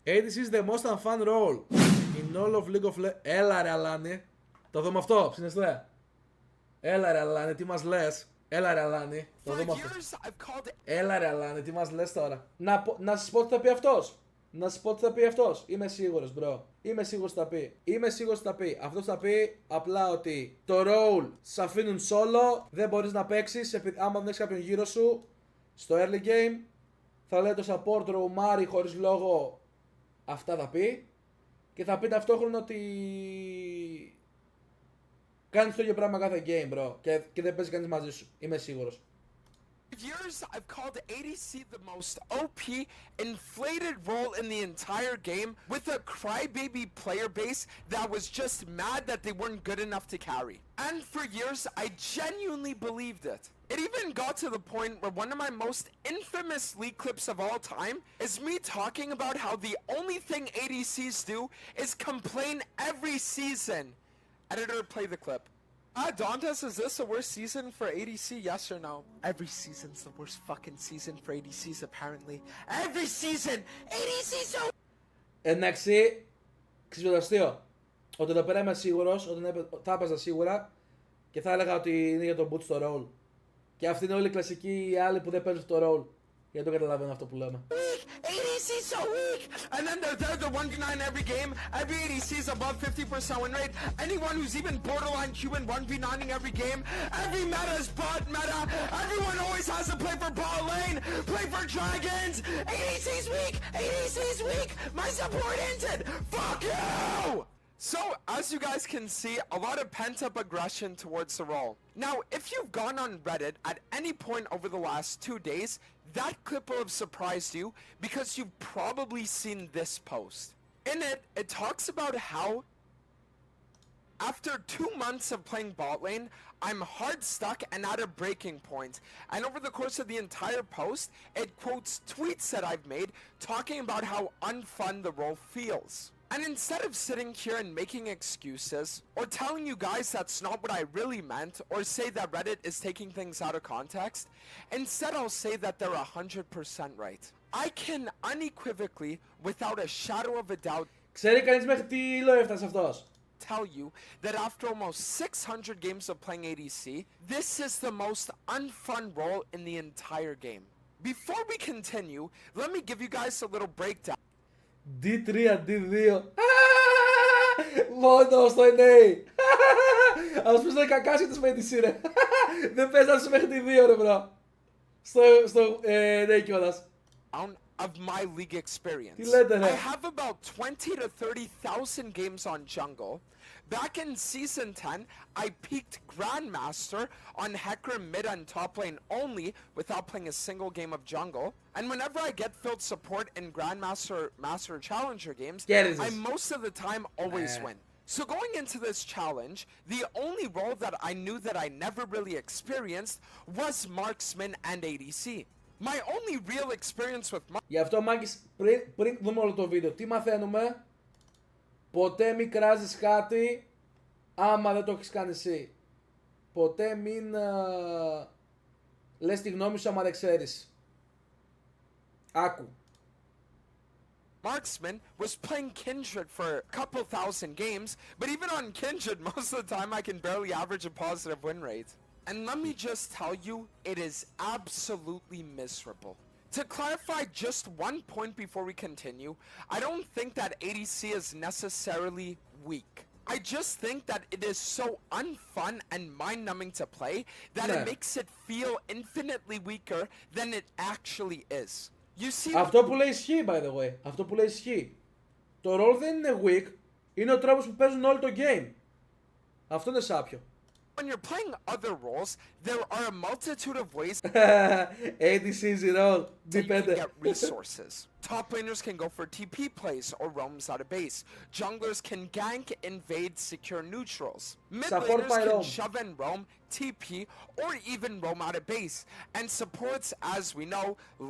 ADC is the most unfun role in all of League of Legends. Έλα ρε Αλάνη. Το δούμε αυτό, ψινεστέ. Έλα ρε Αλάνη, τι μας λες. Έλα ρε Αλάνη. Το δούμε αυτό. Έλα ρε Αλάνη, τι μας λες τώρα. Να σας πω τι θα πει αυτός. Να σας πω τι θα πει αυτός. Είμαι σίγουρος, bro. Είμαι σίγουρος τι θα πει. Είμαι σίγουρος τι θα πει. Αυτός θα πει απλά ότι το role σε αφήνουν solo. Δεν μπορείς να παίξεις. Άμα δεν έχεις κάποιον γύρω σου στο early game. Θα λέει το support roamari χωρίς λόγο. Αυτά θα πει. Και θα πει ταυτόχρονα ότι κάνεις το ίδιο πράγμα κάθε game, bro. Και δεν παίζει κανείς μαζί σου. Είμαι σίγουρος. For years, I've called ADC the most OP, inflated role in the entire game with a crybaby player base that was just mad that they weren't good enough to carry. And for years, I genuinely believed it. It even got to the point where one of my most infamous leak clips of all time is me talking about how the only thing ADCs do is complain every season. Editor, play the clip. Οντως, is this the worst season for ADC, yes or no? Every season's the worst fucking season for ADCs, apparently. Every season! ADC's so... Εντάξει, ξέρεις το αστείο. Ότι εδώ πέρα είμαι σίγουρος, ότι θα έπαιζα σίγουρα και θα έλεγα ότι είναι για τον boot στο role. Και αυτή είναι όλοι οι κλασικοί οι άλλοι που δεν παίζουν στο role. Γιατί το καταλαβαίνω αυτό που λέμε. ADC's so weak! And then they're the 1v9 every game. Every ADC's above 50% win rate. Anyone who's even borderline Cuban 1v9ing every game. Every meta is bot meta. Everyone always has to play for bot lane. Play for dragons. ADC's weak! ADC's weak! My support ended! Fuck you! So, as you guys can see, a lot of pent-up aggression towards the role. Now, if you've gone on Reddit at any point over the last 2 days, that clip will have surprised you because you've probably seen this post. In it, it talks about how after 2 months of playing bot lane, I'm hard stuck and at a breaking point. And over the course of the entire post, it quotes tweets that I've made talking about how unfun the role feels. And instead of sitting here and making excuses, or telling you guys that's not what I really meant, or say that Reddit is taking things out of context, instead I'll say that they're 100% right. I can unequivocally, without a shadow of a doubt, Ξέρει κανείς μέχρι τι ήλιο έφτασε αυτός. Tell you that after almost 600 games of playing ADC, this is the most unfun role in the entire game. Before we continue, let me give you guys a little breakdown. D3, D2. Μόνο στο Ειναι. Ας πεις να είναι κακάσχετος με ADC ρε. Δεν πες να σου μέχρι D2 ρε μπρο. Στο Ειναι κιόλας. Of my league experience. Τι λέτε ρε. I have about 20 to 30,000 games on jungle. Back in season 10, I peaked Grandmaster on Hecarim mid and top lane only without playing a single game of jungle. And whenever I get filled support in Grandmaster, Master, Challenger games, I most of the time always win. So going into this challenge, the only role that I knew that I never really experienced was Marksman and ADC. My only real experience with Γι' αυτό μάγκης, πριν δούμε όλο το βίντεο, τι μαθαίνουμε? Ποτέ μην κράζεις κάτι άμα δεν το έχεις κάνει εσύ. Ποτέ μην λες τη γνώμη σου άμα δεν ξέρεις. Άκου. Marksman was playing Kindred for a couple thousand games, but even on Kindred, most of the time I can barely average a positive win rate. And let me just tell you, it is absolutely miserable. To clarify just one point before we continue, I don't think that ADC is necessarily weak. I just think that it is so unfun and mind-numbing to play that it makes it feel infinitely weaker than it actually is. You see, αυτό που λέει ισχύει, by the way. Αυτό που λέει ισχύει. Το role δεν είναι weak, είναι ο τρόπος που παίζουν όλο το game. Αυτό είναι σάπιο. When you're playing other roles, there are a multitude of ways ADC role. that you can get resources. Top laners can go for TP plays or roams out of base. Junglers can gank, invade, secure neutrals. Mid laners can shove and roam, TP, or even roam out of base. And supports, as we know,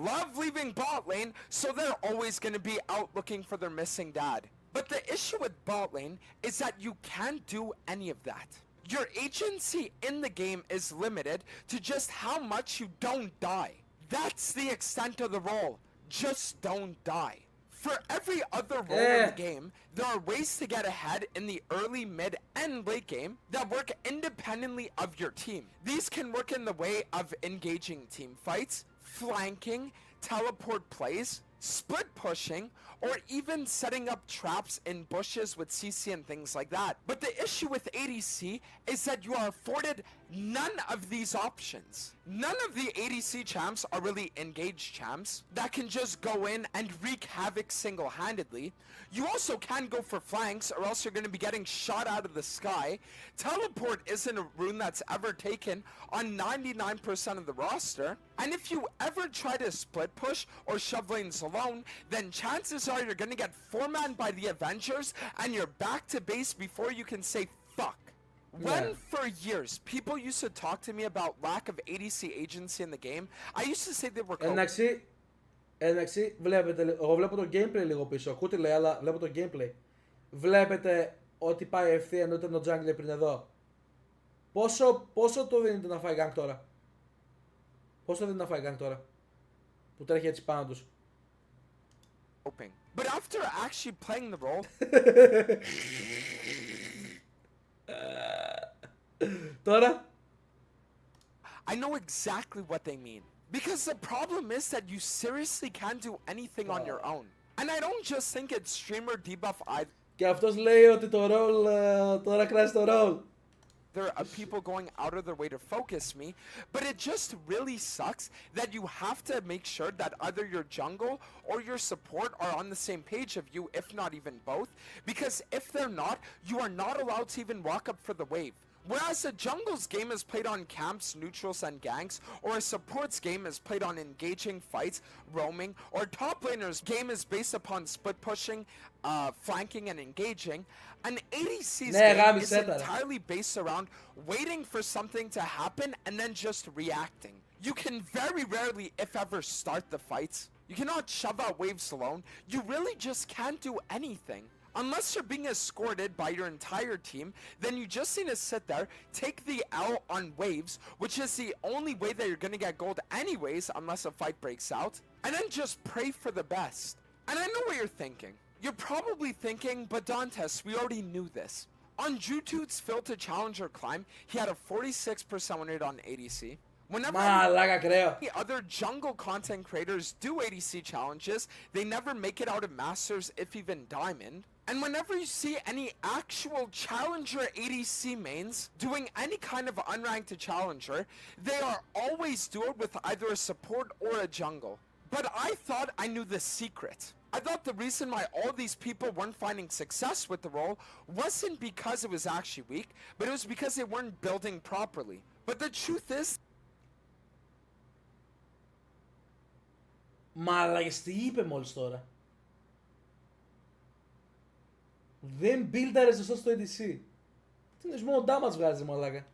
love leaving bot lane, so they're always going to be out looking for their missing dad. But the issue with bot lane is that you can't do any of that. Your agency in the game is limited to just how much you don't die. That's the extent of the role. Just don't die. For every other role in the game, there are ways to get ahead in the early, mid, and late game that work independently of your team. These can work in the way of engaging team fights, flanking, teleport plays, split pushing, or even setting up traps in bushes with CC and things like that. But the issue with ADC is that you are afforded none of these options. None of the ADC champs are really engaged champs that can just go in and wreak havoc single-handedly. You also can go for flanks, or else you're going to be getting shot out of the sky. Teleport isn't a rune that's ever taken on 99% of the roster. And if you ever try to split push or shove lanes alone, then chances are you're going to get 4-man by the Avengers, and you're back to base before you can say fuck. When for years people used to talk to me about lack of ADC agency in the game, I used to say they were Εντάξει, βλέπετε, εγώ βλέπω το gameplay λίγο πίσω. Ακούτε λέει, αλλά βλέπω το gameplay. Βλέπετε ότι πάει ευθεία ενώ ήταν ο jungler πριν εδώ. Πόσο το δίνετε να φάει gank τώρα? Πόσο το δίνετε να φάει gank τώρα? Που τρέχει έτσι πάνω τους. But after actually playing the role... Τώρα? I know exactly what they mean. Because the problem is that you seriously can't do anything on your own. And I don't just think it's streamer debuff either. Και αυτός λέει ότι το role, τώρα κράζει το role. There are people going out of their way to focus me, but it just really sucks that you have to make sure that either your jungle or your support are on the same page of you, if not even both, because if they're not, you are not allowed to even walk up for the wave. Whereas a jungle's game is played on camps, neutrals, and ganks, or a support's game is played on engaging fights, roaming, or top laner's game is based upon split pushing, flanking, and engaging, an ADC's game is entirely based around waiting for something to happen and then just reacting. You can very rarely, if ever, start the fights. You cannot shove out waves alone. You really just can't do anything. Unless you're being escorted by your entire team, then you just need to sit there, take the L on waves, which is the only way that you're going to get gold anyways, unless a fight breaks out, and then just pray for the best. And I know what you're thinking. You're probably thinking, but Dantes, we already knew this. On Jutu's filter challenger climb, he had a 46% win rate on ADC. Whenever other jungle content creators do ADC challenges, they never make it out of Masters, if even Diamond. And whenever you see any actual challenger ADC mains doing any kind of unranked challenger, they are always duoed with either a support or a jungle. But I thought I knew the secret. I thought the reason why all these people weren't finding success with the role wasn't because it was actually weak, but it was because they weren't building properly. But the truth is... Μαλάκες, τι είπε μόλις τώρα? Δεν buildάρε σωστά στο ADC. Τι είναι, μόνο damage βγάζει, μαλάκα.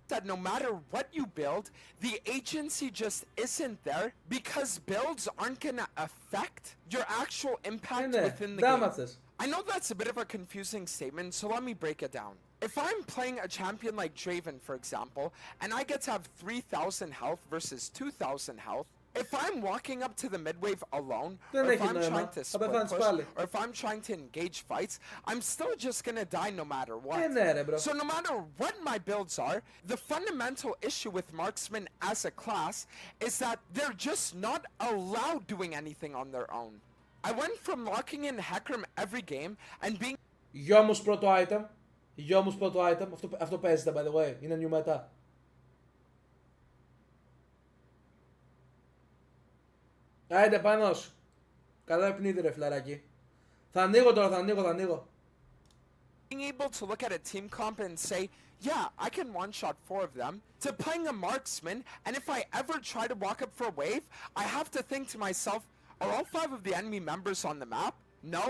That no matter what you build, the agency just isn't there because builds aren't gonna affect your actual impact within the game. I know that's a bit of a confusing statement, so let me break it down. If I'm playing a champion like Draven, for example, and I get to have 3,000 health versus 2,000 health, if I'm walking up to the mid-wave alone, or if I'm trying to split push, or if I'm trying to engage fights, I'm still just gonna die no matter what. So no matter what my builds are, the fundamental issue with marksmen as a class is that they're just not allowed doing anything on their own. I went from locking in Hecarim every game and being... Γιο μου πρώτο item. Γιο μου πρώτο item. Αυτό παίζεται, by the way. Είναι new meta. Άιντε πάνω σου. Καλά πνίδι ρε φιλαράκι. Θα ανοίγω τώρα, θα ανοίγω. Being able to look at a team comp and say, yeah, I can one-shot 4 of them, to playing a marksman, and if I ever try to walk up for a wave, I have to think to myself, are all 5 of the enemy members on the map? No?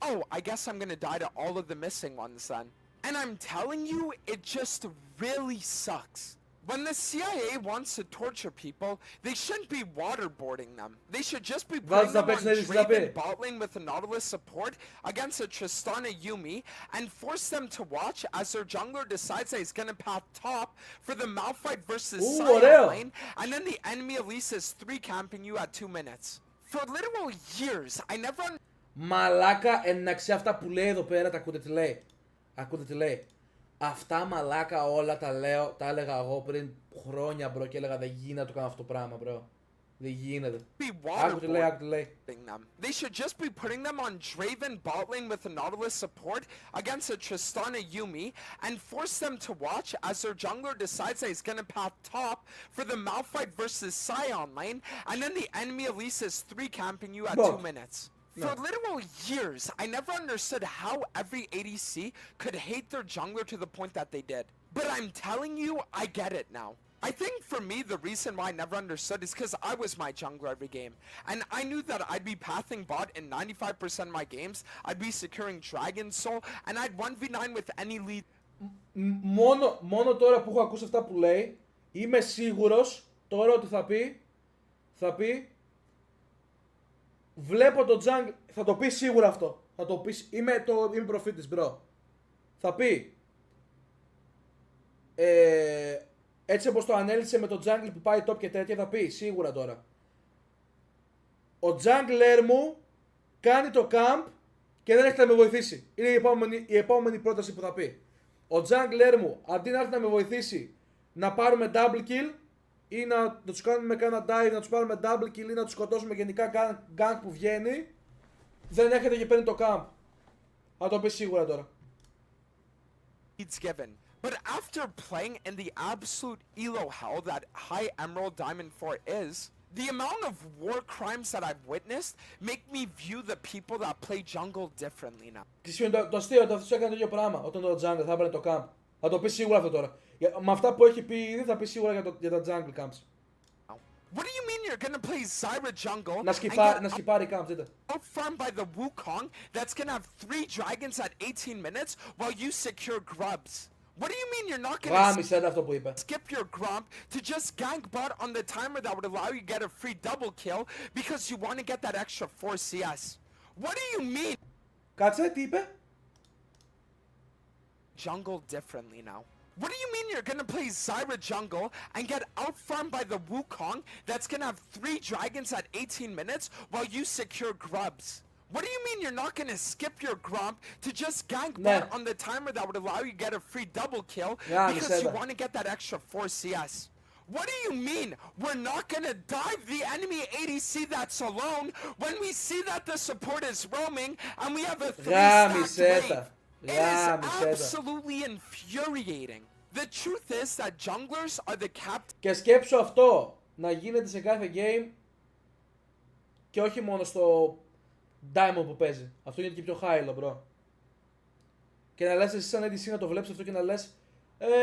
Oh, I guess I'm gonna die to all of the missing ones then. And I'm telling you, it just really sucks. When the CIA wants to torture people, they shouldn't be waterboarding them. They should just be putting them on Draven bot lane with a Nautilus support against a Tristana Yumi and force them to watch as their jungler decides that he's gonna path top for the Malphite versus Sion lane, and then the enemy Elise is 3 camping you at 2 minutes. For literal years, I never... Μαλάκα, εντάξει αυτά που λέει εδώ πέρα, τα ακούτε τι λέει. Ακούτε τι λέει. Αυτά μαλάκα όλα τα έλεγα εγώ πριν χρόνια, μπρο, και έλεγα δεν γίνεται να το κάνω αυτό το πράγμα, μπρο. Δεν γίνεται. Άκου τι λέει, άκου τι λέει. They should just be putting them on Draven bot lane with a Nautilus support against a Tristana Yumi and force them to watch as their jungler decides that he's gonna path top for the Malphite versus Scion lane, and then the enemy Elise is 3 camping you at 2 minutes. For literal years, I never understood how every ADC could hate their jungler to the point that they did. But I'm telling you, I get it now. I think for me, the reason why I never understood is because I was my jungler every game. And I knew that I'd be pathing bot in 95% of my games, I'd be securing Dragon Soul, and I'd 1v9 with any lead. Μόνο τώρα που έχω ακούσει αυτά που λέει, είμαι σίγουρος τώρα ότι θα πει βλέπω το jungle, θα το πει σίγουρα αυτό. Θα το πει, είμαι προφήτης, bro. Θα πει έτσι όπως το ανέλησε με το jungle που πάει top και τέτοια, θα πει σίγουρα τώρα. Ο jungler μου κάνει το camp και δεν έχει να με βοηθήσει. Είναι η επόμενη πρόταση που θα πει. Ο jungler μου αντί να έρθει να με βοηθήσει να πάρουμε double kill ή να τους κάνουμε κάνα dive, να τους πάρουμε double kill ή να τους σκοτώσουμε γενικά gank που βγαίνει, δεν έρχεται και παίρνει το camp. Θα το πει σίγουρα τώρα. It's given. But after playing in the absolute elo hell that High Emerald Diamond 4 is, the amount of war crimes that I've witnessed make me view the people that play jungle differently now. Τι σημαίνει το αστείο, αυτό έκανε το ίδιο πράγμα όταν το jungle θα έπαιρνε το camp. Θα το πει σίγουρα αυτό τώρα. Με αυτά που έχει πει ήδη θα πει σίγουρα για τα jungle camps. What do you mean you're gonna play Zyra jungle να σκυπάρει camps, δείτε. Outfarmed by the Wukong that's gonna have 3 dragons at 18 minutes while you secure grubs? What do you mean you're not gonna skip your grump to just gank bot on the timer that would allow you to get a free double kill because you want to get that extra 4 CS? What do you mean? Κάτσε, τι είπε? Jungle differently now. What do you mean you're gonna play Zyra jungle and get outfarmed by the Wukong that's gonna have 3 dragons at 18 minutes while you secure grubs? What do you mean you're not gonna skip your grump to just gank bot on the timer that would allow you to get a free double kill because you want to get that extra 4 CS? What do you mean we're not gonna dive the enemy ADC that's alone when we see that the support is roaming and we have a 3-stacked wave? It is absolutely infuriating. The truth is that junglers are the captain. Και σκέψου αυτό να γίνεται σε κάθε game και όχι μόνο στο Diamond που παίζει. Αυτό γίνεται και πιο high, bro. Και να λες εσύ σαν ADC να το βλέπεις αυτό και να λες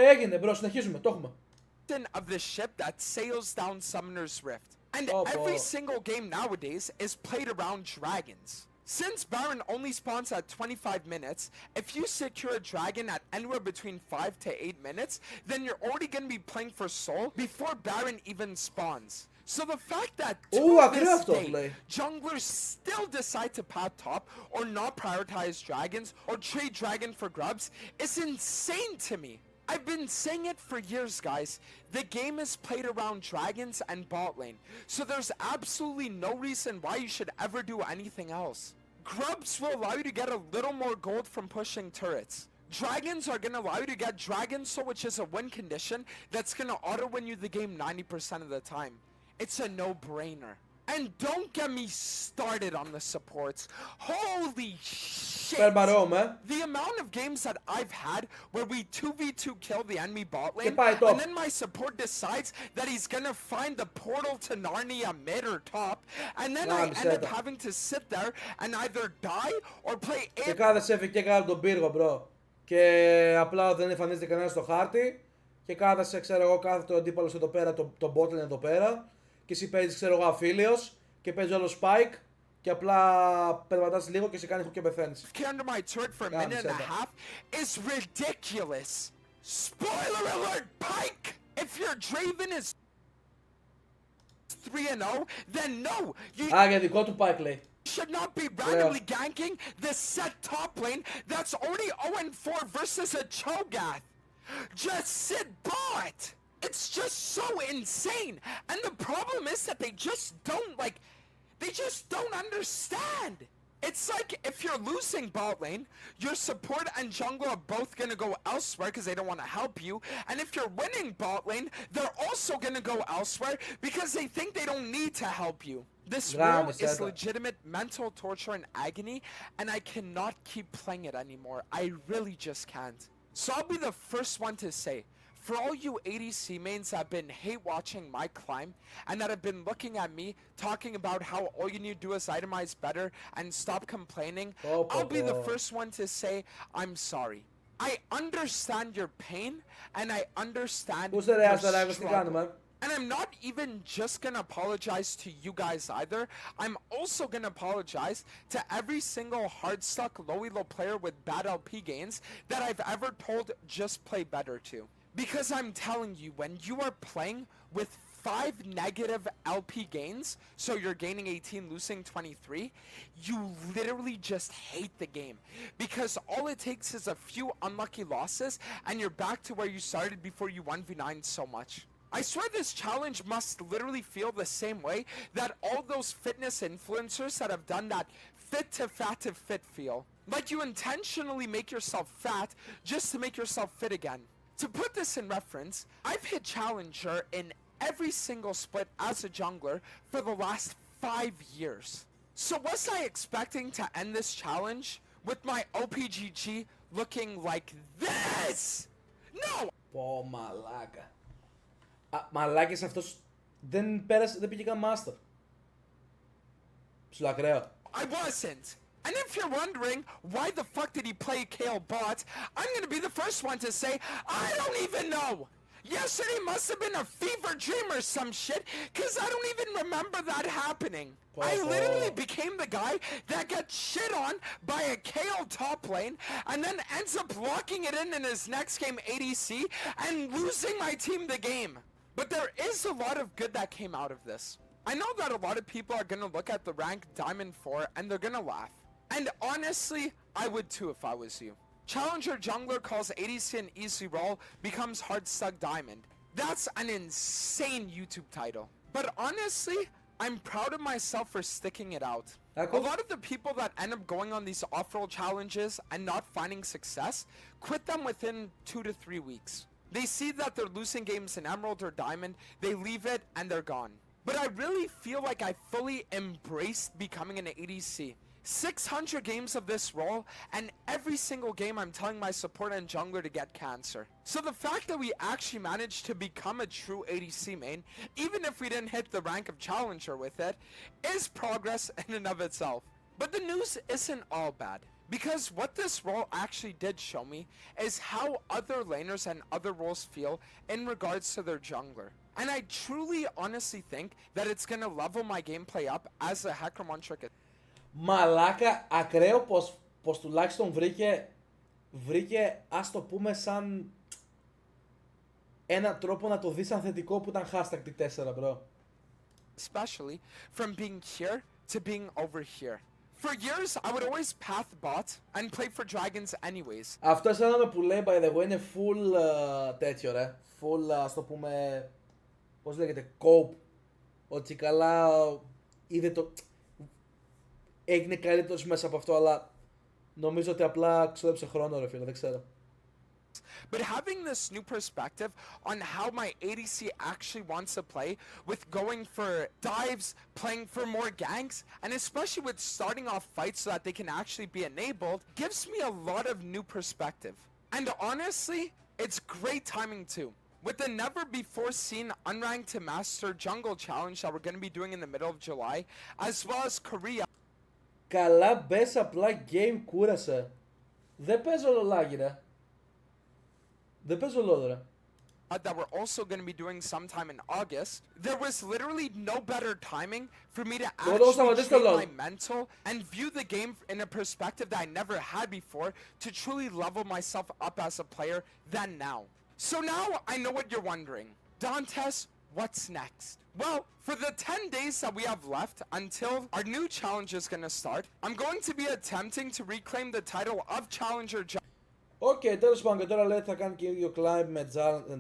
έγινε, bro, συνεχίζουμε, το έχουμε. Of the ship that sails down Summoner's Rift. And every single game nowadays is played around dragons. Since Baron only spawns at 25 minutes, if you secure a dragon at anywhere between 5 to 8 minutes, then you're already going to be playing for soul before Baron even spawns. So the fact that to this day, junglers still decide to path top or not prioritize dragons or trade dragon for grubs is insane to me. I've been saying it for years, guys. The game is played around dragons and bot lane, so there's absolutely no reason why you should ever do anything else. Grubs will allow you to get a little more gold from pushing turrets. Dragons are going to allow you to get Dragon Soul, which is a win condition that's going to auto-win you the game 90% of the time. It's a no-brainer. And don't get me started on the supports. Holy shit! The amount of games that I've had where we 2v2 kill the enemy bot lane, and then my support decides that he's gonna find the portal to Narnia mid or top, and then I end up having to sit there and either die or play air. Και κάθεσαι έφυγε και κάτω τον πύργο, bro. Και απλά δεν εμφανίζεται κανένα στο χάρτη. Και κάθεσαι, ξέρω εγώ, κάθεται ο αντίπαλος εδώ πέρα, το bot lane εδώ πέρα. Και εσύ παίζεις, ξέρω εγώ, αφίλιος και παίζει όλο spike και απλά περπατάς λίγο και σε κάνει και πεθαίνεις. Under my turret for a minute and a half is ridiculous. Spoiler alert, Pike! If your Draven is 3-0, then no, you για δικό του Pike λέει. should not be randomly ganking the set top lane that's already 0-4 versus a Cho'Gath. Just sit bot! It's just so insane, and the problem is that they just don't understand. It's like if you're losing bot lane, your support and jungle are both gonna go elsewhere because they don't want to help you. And if you're winning bot lane, they're also gonna go elsewhere because they think they don't need to help you. This role is legitimate mental torture and agony, and I cannot keep playing it anymore. I really just can't. So I'll be the first one to say, for all you ADC mains that have been hate watching my climb and that have been looking at me talking about how all you need to do is itemize better and stop complaining, I'll be the first one to say I'm sorry. I understand your pain and I understand your struggle. And I'm not even just gonna apologize to you guys either. I'm also gonna apologize to every single hard-stuck low-elo player with bad LP gains that I've ever told just play better to. Because I'm telling you, when you are playing with 5 negative LP gains, so you're gaining 18, losing 23, you literally just hate the game. Because all it takes is a few unlucky losses, and you're back to where you started before you 1v9 so much. I swear this challenge must literally feel the same way that all those fitness influencers that have done that fit to fat to fit feel. Like you intentionally make yourself fat just to make yourself fit again. To put this in reference, I've hit Challenger in every single split as a jungler for the last 5 years. So was I expecting to end this challenge with my OPGG looking like this? No! Πω μαλάκα. Μαλάκες αυτός δεν πέρασε, δεν πήγε καν master. Ψιλοακραίο. I wasn't. And if you're wondering why the fuck did he play Kale bot, I'm gonna be the first one to say, I don't even know. Yesterday must have been a fever dream or some shit, cause I don't even remember that happening. I literally became the guy that got shit on by a Kale top lane, and then ends up locking it in his next game ADC, and losing my team the game. But there is a lot of good that came out of this. I know that a lot of people are gonna look at the rank Diamond 4 and they're gonna laugh. And honestly, I would too if I was you. Challenger Jungler calls ADC an easy role, becomes hard stuck Diamond. That's an insane YouTube title. But honestly, I'm proud of myself for sticking it out. A lot of the people that end up going on these off-roll challenges and not finding success, quit them within 2 to 3 weeks. They see that they're losing games in Emerald or Diamond, they leave it and they're gone. But I really feel like I fully embraced becoming an ADC. 600 games of this role, and every single game I'm telling my support and jungler to get cancer. So the fact that we actually managed to become a true ADC main, even if we didn't hit the rank of Challenger with it, is progress in and of itself. But the news isn't all bad. Because what this role actually did show me is how other laners and other roles feel in regards to their jungler. And I truly honestly think that it's gonna level my gameplay up as a Hackermontric. Μαλάκα, ακραίο πως τουλάχιστον βρήκε, ας το πούμε, σαν ένα τρόπο να το δεις σαν θετικό που ήταν hashtag T4, bro. Especially from being here to being over here. For years, I would always path bot and play for dragons anyways. Αυτό αισθάνομαι που λέει, by the way, είναι full τέτοιο ρε. Full, ας το πούμε, πώς λέγεται, cope. Ότι καλά είδε το... Έγινε καλύτερος μέσα από αυτό, αλλά νομίζω ότι απλά ξόδεψε χρόνο ρε φίλε, δεν ξέρω. But having this new perspective on how my ADC actually wants to play, with going for dives, playing for more ganks, and especially with starting off fights so that they can actually be enabled, gives me a lot of new perspective. And honestly, it's great timing too. With the never before seen unranked to master jungle challenge that we're going to be doing in the middle of July, as well as Korea. Καλά μπες απλά game κούρασε. Δεν παίζω λολάκι ρε. Δεν παίζω λόλο ρε. That we're also going to be doing sometime in August. There was literally no better timing for me to actually train my mental and view the game in a perspective that I never had before to truly level myself up as a player than now. So now I know what you're wondering. Dantes, what's next? Well, for the 10 days that we have left until our new challenge is going to start, I'm going to be attempting to reclaim the title of Challenger. Οκ, τέλος πάντων, και τώρα λέει ότι θα κάνει και ίδιο climb με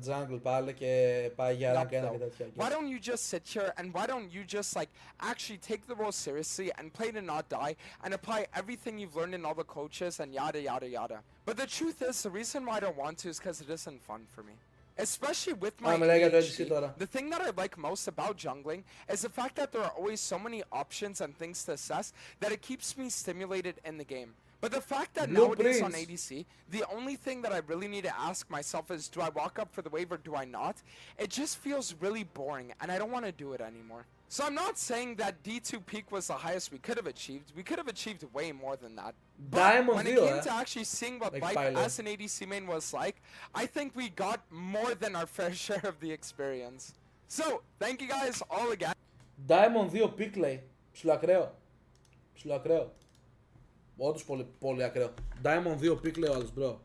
jungle πάλι και πάει για rank 1 και τέτοια. Why don't you just sit here and why don't you just like actually take the role seriously and play to not die and apply everything you've learned in all the coaches and yada yada yada. But the truth is, the reason why I don't want to is because it isn't fun for me. Especially with my ADHD, the thing that I like most about jungling is the fact that there are always so many options and things to assess that it keeps me stimulated in the game. But the fact that nowadays on ADC, the only thing that I really need to ask myself is, do I walk up for the wave or do I not? It just feels really boring and I don't want to do it anymore. So I'm not saying that D2 peak was the highest we could have achieved. We could have achieved way more than that. But when it came to actually seeing what life as an ADC main was like, I think we got more than our fair share of the experience. So, thank you guys all again. Diamond 2 peak λέει. Ψιλοακραίο. Ψιλοακραίο. Όντως πολύ, πολύ ακραίο. Diamond 2 peak λέει ο άλλος, bro.